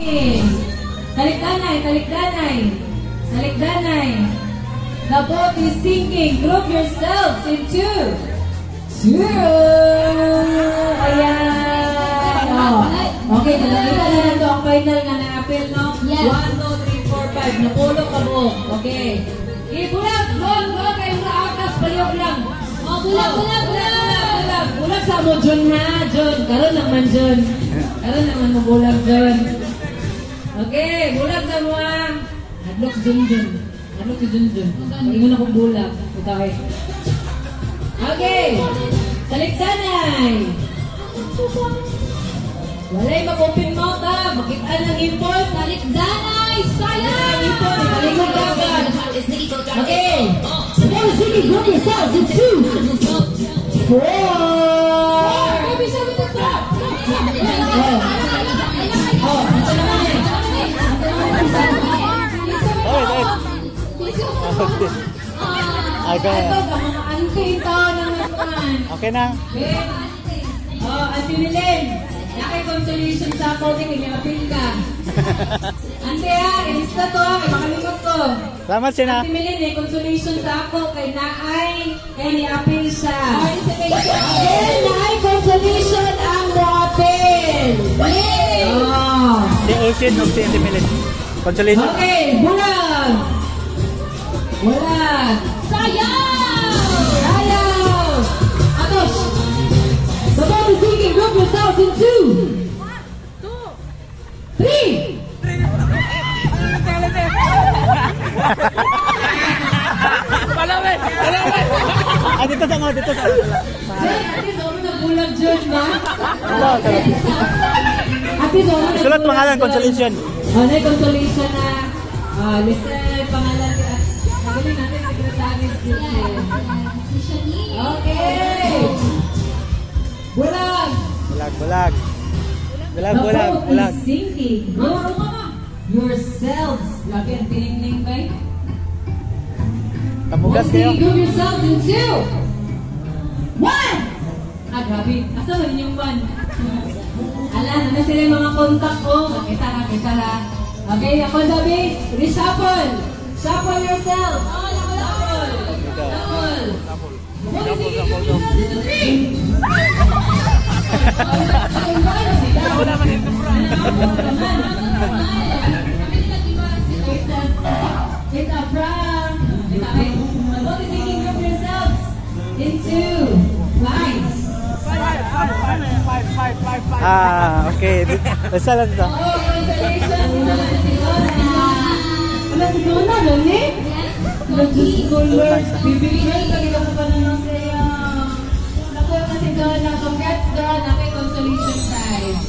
sinking. Talikdanay, talikdanay. Talikdanay. The boat is sinking. Group yourselves in two. Ayan. Oh. Okay, nakita na na ito ang final na na-appeal, no? Yes. 1, 2, 3, 4, 5. Napulog ka mo. Okay. Bulag, bulag kayo sa atas. Paliyog lang. Oh, bulag, bulag, bulag. Bulag sa mo, John, ha? John. Karoon naman, John. Karoon naman mo bulag, John. Okay, bulag na mo, ha? Hadlok si John, John. Hadlok si John, John. Mag-ingon akong bulag. Utawin. Okay. Talikdanay. Walay mag-open mouth, ha? Makita ng import. Talikdanay, sayang! Talikod ka ba? Okay. Sige, group yourselves in 2. 4. Maybe 7 to 4. Okay na. Auntie Milen, nakay consolation sa ako, hindi apil ka. Ante ha, ilista to, makalimot ko. Salamat siya na. Auntie Milen, may consolation sa ako, kay naay, kaya ni-apil siya. Kaya naay consolation ang mo-apil. Si Ocean of si Auntie Milen. Consolation. Okay, bulag. Bulag. Sayang! Ayaw! Atos! The ball is sinking. Group yourselves in 2. 3. Palawin! Palawin! Dito sa nga, dito sa nga. Ate, sobrang na bulag dyan, ma. Wala, sarap. Ate, sobrang na Sulat pangalan, consolation. Ano yung consolation na listen, pangalan. Magaling natin, secretary. Okay! Bulag! Bulag, bulag. Bulag, The bulag, boat bulag. is sinking. Yourselves. Lagi ang tinigning ba eh? Tamugas Once kayo. you group yourselves in 2. 1! Ah, grabe. Asa ba yung 1? Ala, na sila yung mga contact ko. Kita ha. Okay, ako sabi, reshuffle. Shuffle yourself. Shuffle. Wala man yung surprise. It's a prank. What is thinking of yourselves? Into lines. Okay. Basta lang ito. Oh, congratulations. Ano si Donna, Lani? Baby girl, talaga mo pa naman sa'yo. Naku, si Donna. Congrats, Donna. Kay consolation prize.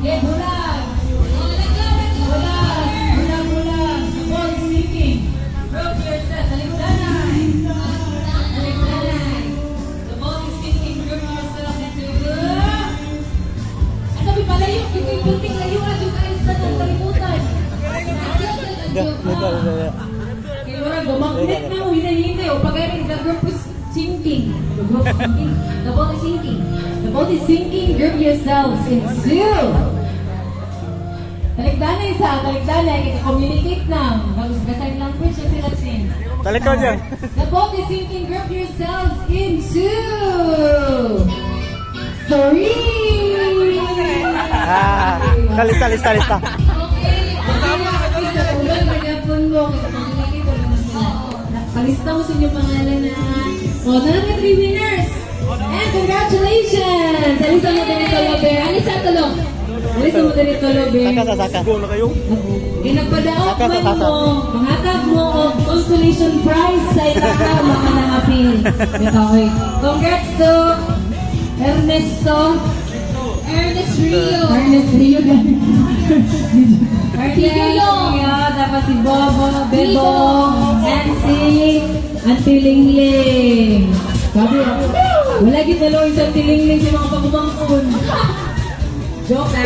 Okay, bulag. Bulag. Ball is sinking. Group yourself. Talikdanay. The ball is sinking. Group yourself into... Ang sabi pala yung bunting layo. Yung kain sa kalimutan. Kaya wala, gumagnet na mo. Hinahinay. O pag-aring, the group is sinking. The ball is sinking. The ball is sinking. Group yourselves into... Talikdanay sa, talikdanay, communicate na. Mag-sign language na sila sin. Talikod yan. The boat is sinking. Group yourselves into 3. Talista. Okay. Sa ulan, magapon mo. Palista mo sa inyong pangalan na. O, nalang 3 winners. And congratulations! Alisa mo din ito, Lobe. Alisa ito, Lobe. Alisa mo din ito, Lobe. Saka. Go na kayo. Ginagpadaot man mo, manghatag mo og consolation prize sa itaka mga nangapil. Okay. Congrats to Ernesto Rio. Ernest Rio. Tapos si Bobo, Bebo, Nancy, Auntie Lingling. Sabi, wala gitalo isang Tilingling sa mga pagumangkon. Joke.